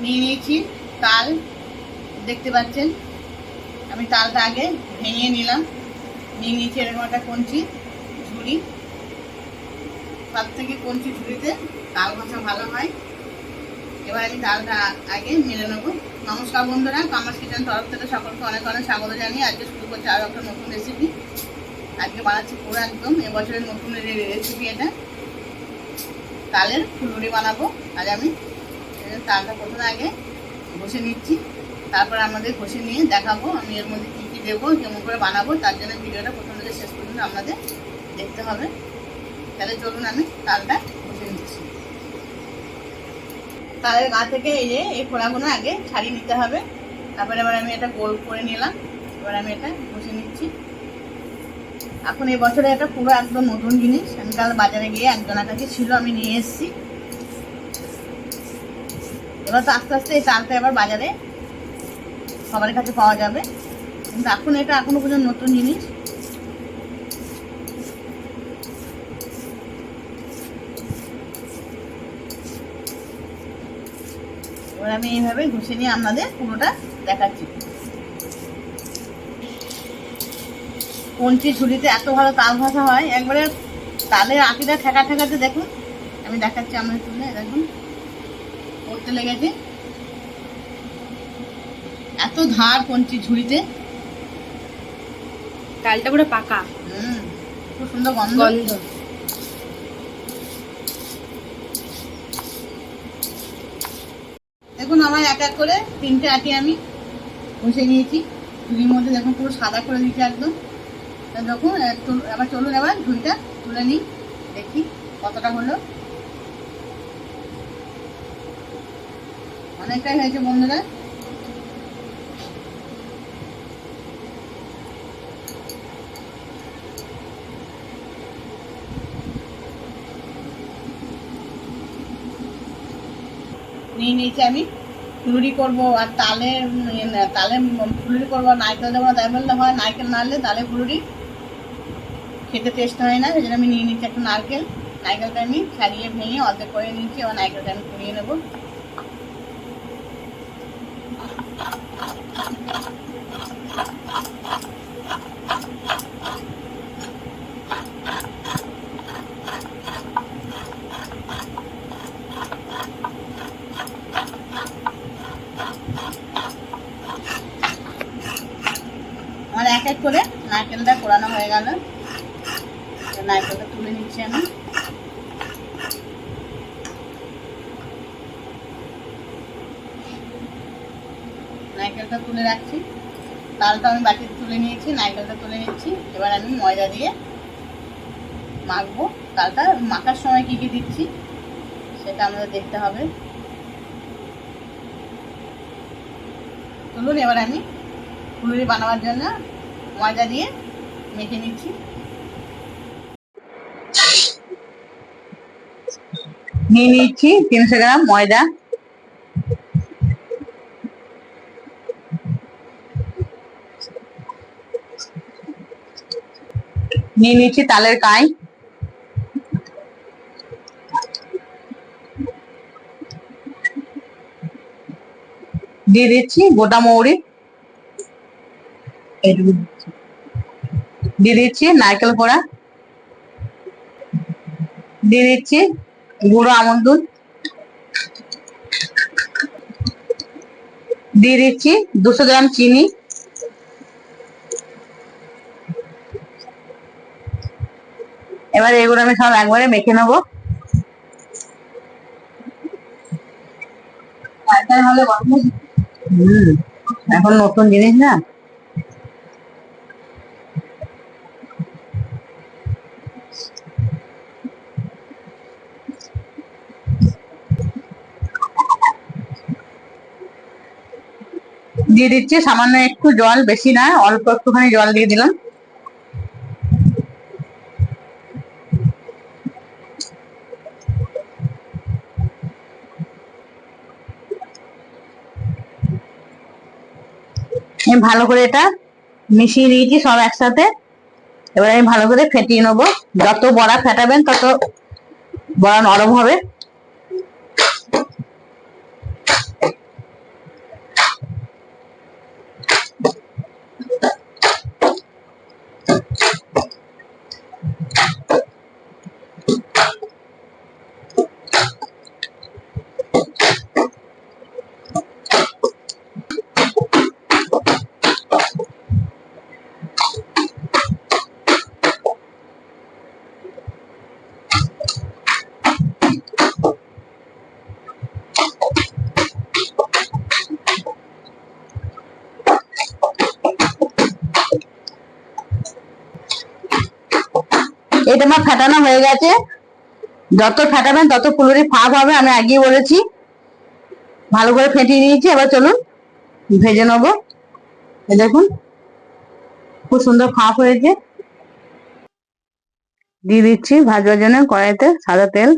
নিয়ে নিয়েছি তাল, দেখতে পাচ্ছেন। আমি তালটা আগে ভেঙে নিলাম, নিয়ে নিয়েছি এরকম একটা কঞ্চি ঝুড়ি। সব থেকে কঞ্চি ঝুড়িতে তাল ভাজা ভালো হয়। এবার আমি তালটা আগে মেরে নেবো। নমস্কার বন্ধুরা, কামাস কিচেন তরফ থেকে সকলকে অনেক অনেক স্বাগত জানিয়ে আজকে শুরু করছি আরও একটা নতুন রেসিপি। আজকে বানাচ্ছি পুরো একদম এবছরের নতুন রেসিপি এটা, তালের ফুলুরি বানাবো। আজ আমি তালটা প্রথমে আগে ঘষে নিচ্ছি, তারপর আমাদের ঘষে নিয়ে দেখাবো আমি এর মধ্যে কী কী দেবো, কেমন করে বানাবো। তার জন্য ভিডিওটা প্রথম থেকে শেষ পর্যন্ত আপনাদের দেখতে হবে। তাহলে চলুন আমি তালটা ঘষে নিচ্ছি। তালের গা থেকে এই ফোড়াগুলো আগে ছাড়িয়ে নিতে হবে। তারপরে এবার আমি এটা গোল করে নিলাম। এবার আমি এটা ঘষে নিচ্ছি। এখন এই বছরে এটা পুরো একদম নতুন জিনিস। আমি কাল বাজারে গিয়ে একজনের কাছে ছিল, আমি নিয়ে এসেছি। এবার তো আস্তে আস্তে এই তালটা এবার বাজারে সবার কাছে পাওয়া যাবে, কিন্তু এখন এটা এখনো পর্যন্ত নতুন জিনিস। এবার আমি এইভাবে ঘষে নিয়ে আপনাদের পুরোটা দেখাচ্ছি। কঞ্চি ঝুড়িতে এত ভালো তাল ভাজা হয়, একবারে তালের আটিটা ঠেকা ঠেকাতে দেখুন। আমি দেখাচ্ছি আপনাদের তুলে, দেখুন পড়তে লেগেছে। এত ধার কঞ্চি ঝুড়িতে, তালটা পুরো পাকা। খুব সুন্দর গন্ধ। দেখুন আমার এক এক করে 3টে আটি আমি ঘষে নিয়েছি ঝুড়ির মধ্যে। দেখুন পুরো সাদা করে দিয়েছি একদম। দেখুন এবার চলুন এবার ঝুড়িটা তুলে নিই, দেখি কতটা হলো। অনেকটাই হয়েছে বন্ধুরা। নিয়ে নিয়েছি আমি ফুলুরি করবো, আর তালে ফুলুরি করবো। নারকেল দেবো না, তাই বললে হয়? নারকেল নাড়লে তালে ফুলুরি খেতে টেস্ট হয় না। সেই জন্য আমি নিয়ে নিচ্ছি একটু নারকেল। নারকেলটা আমি ছাড়িয়ে ভেঙে অর্ধেক করে নিচ্ছি। এবার নারকেলটা আমি কুড়িয়ে নেবো। আমার এক এক করে নারকেলটা কোড়ানো হয়ে গেল। নারকেলটা তুলে নিচ্ছি আমি। নারকেলটা তুলে রাখছি। তালটা আমি বাটিতে তুলে নিয়েছি, নারকেলটা তুলে নিচ্ছি। এবার আমি ময়দা দিয়ে মাখবো। তালটা মাখার সময় কি কি দিচ্ছি সেটা আমাদের দেখতে হবে। চলুন এবার আমি ফুলুরি বানাবার জন্য ময়দা দিয়ে মেখে নিচ্ছি। নিয়ে নিচ্ছি 300 গ্রাম ময়দা। নিয়ে নিচ্ছি তালের কাই। দিয়ে দিচ্ছি গোটা মৌরি। দিয়ে দিচ্ছি নারকেল কোড়া। দিয়ে দিচ্ছি গুঁড়ো আমন্ড দুধ। দিয়ে দিচ্ছি 200 গ্রাম চিনি। এবার এগুলো আমি সব একবারে মেখে নেবো। এখন নতুন জিনিস না। দিয়ে দিচ্ছি সামান্য একটু জল, বেশি না, অল্প একটুখানি জল দিয়ে দিলাম। আমি ভালো করে এটা মিশিয়ে দিয়েছি সব একসাথে। এবার আমি ভালো করে ফেটিয়ে নেবো। যত বড়া ফেটাবেন তত বড়া নরম হবে। এটা আমার ফাটানো হয়ে গেছে। যত ফাটাবেন তত ফুলুরি ফাঁক হবে, আমি আগেই বলেছি। ভালো করে ফেটিয়ে নিয়েছি, এবার চলুন ভেজে নেবো। দেখুন খুব সুন্দর ফাঁক হয়েছে। দিয়ে দিচ্ছি ভাজবার জন্য কড়াইতে সাদা তেল।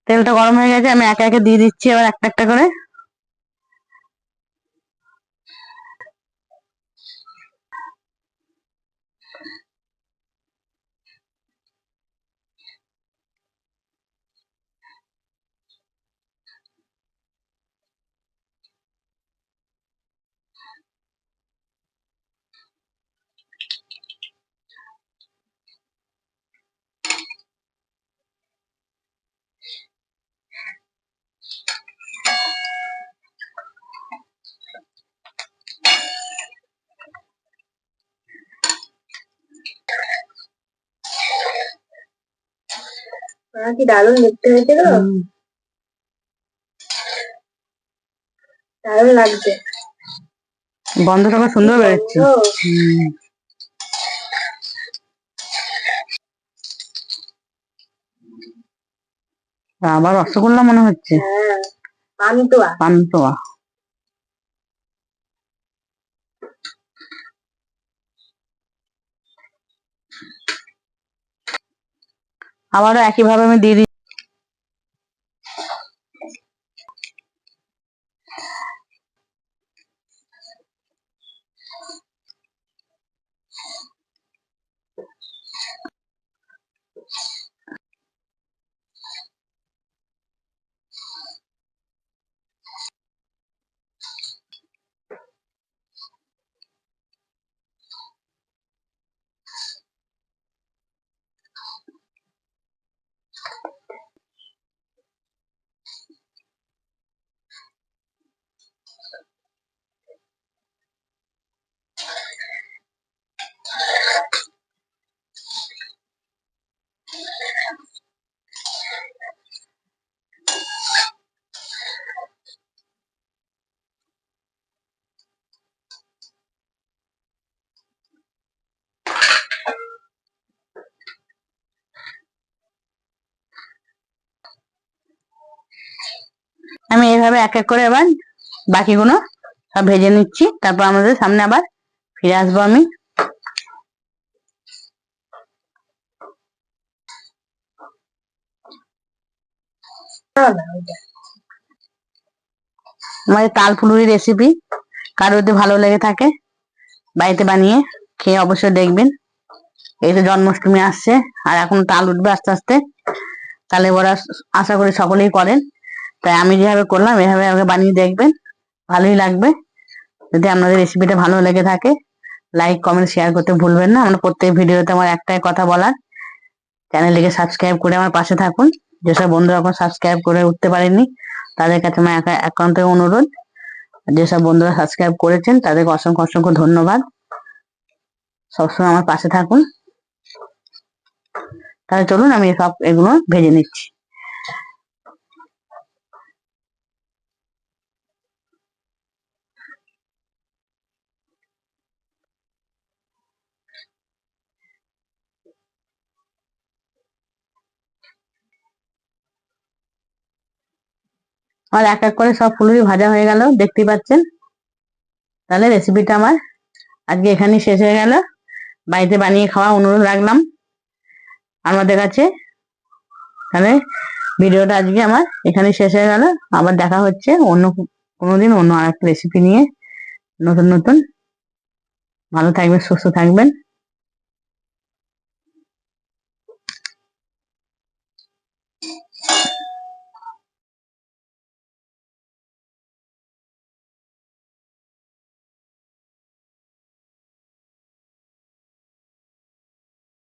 তেলটা গরম হয়ে গেছে, আমি একে একে দিয়ে দিচ্ছি এবার একটা একটা করে। কি দারুণ দেখতে হয়েছে গো, দারুণ লাগছে। গন্ধটা খুব সুন্দর বেরোচ্ছে। আবার রসগোল্লা মনে হচ্ছে। পান্তুয়া পান্তুয়া। আবারও একইভাবে আমি দিয়ে দিচ্ছি। আমি এইভাবে এক এক করে এবার বাকিগুলো সব ভেজে নিচ্ছি, তারপর আমাদের সামনে আবার ফিরে আসবো আমি। আমাদের তাল ফুলুরি রেসিপি কারো যদি ভালো লেগে থাকে বাড়িতে বানিয়ে খেয়ে অবশ্যই দেখবেন। এই তো জন্মাষ্টমী আসছে, আর এখন তাল উঠবে আস্তে আস্তে। তালে বড়া আশা করি সকলেই করেন, তাই আমি যেভাবে করলাম এভাবে আমাকে বানিয়ে দেখবেন, ভালোই লাগবে। যদি আপনাদের রেসিপিটা ভালো লেগে থাকে লাইক কমেন্ট শেয়ার করতে ভুলবেন না। আমরা প্রত্যেক ভিডিওতে আমার একটাই কথা বলার, চ্যানেলটিকে সাবস্ক্রাইব করে আমার পাশে থাকুন। যেসব বন্ধুরা এখন সাবস্ক্রাইব করে উঠতে পারেননি তাদের কাছে আমার একান্ত অনুরোধ, যেসব বন্ধুরা সাবস্ক্রাইব করেছেন তাদেরকে অসংখ্য অসংখ্য ধন্যবাদ। সবসময় আমার পাশে থাকুন। তাহলে চলুন আমি সব এগুলো ভেজে নিচ্ছি। আমার এক এক করে সব ফুলুরি ভাজা হয়ে গেল, দেখতেই পাচ্ছেন। তাহলে রেসিপিটা আমার আজকে এখানেই শেষ হয়ে গেল। বাড়িতে বানিয়ে খাওয়া অনুরোধ রাখলাম আমাদের কাছে। তাহলে ভিডিওটা আজকে আমার এখানে শেষ হয়ে গেল। আবার দেখা হচ্ছে অন্য কোনোদিন অন্য আর একটা রেসিপি নিয়ে, নতুন নতুন। ভালো থাকবেন, সুস্থ থাকবেন।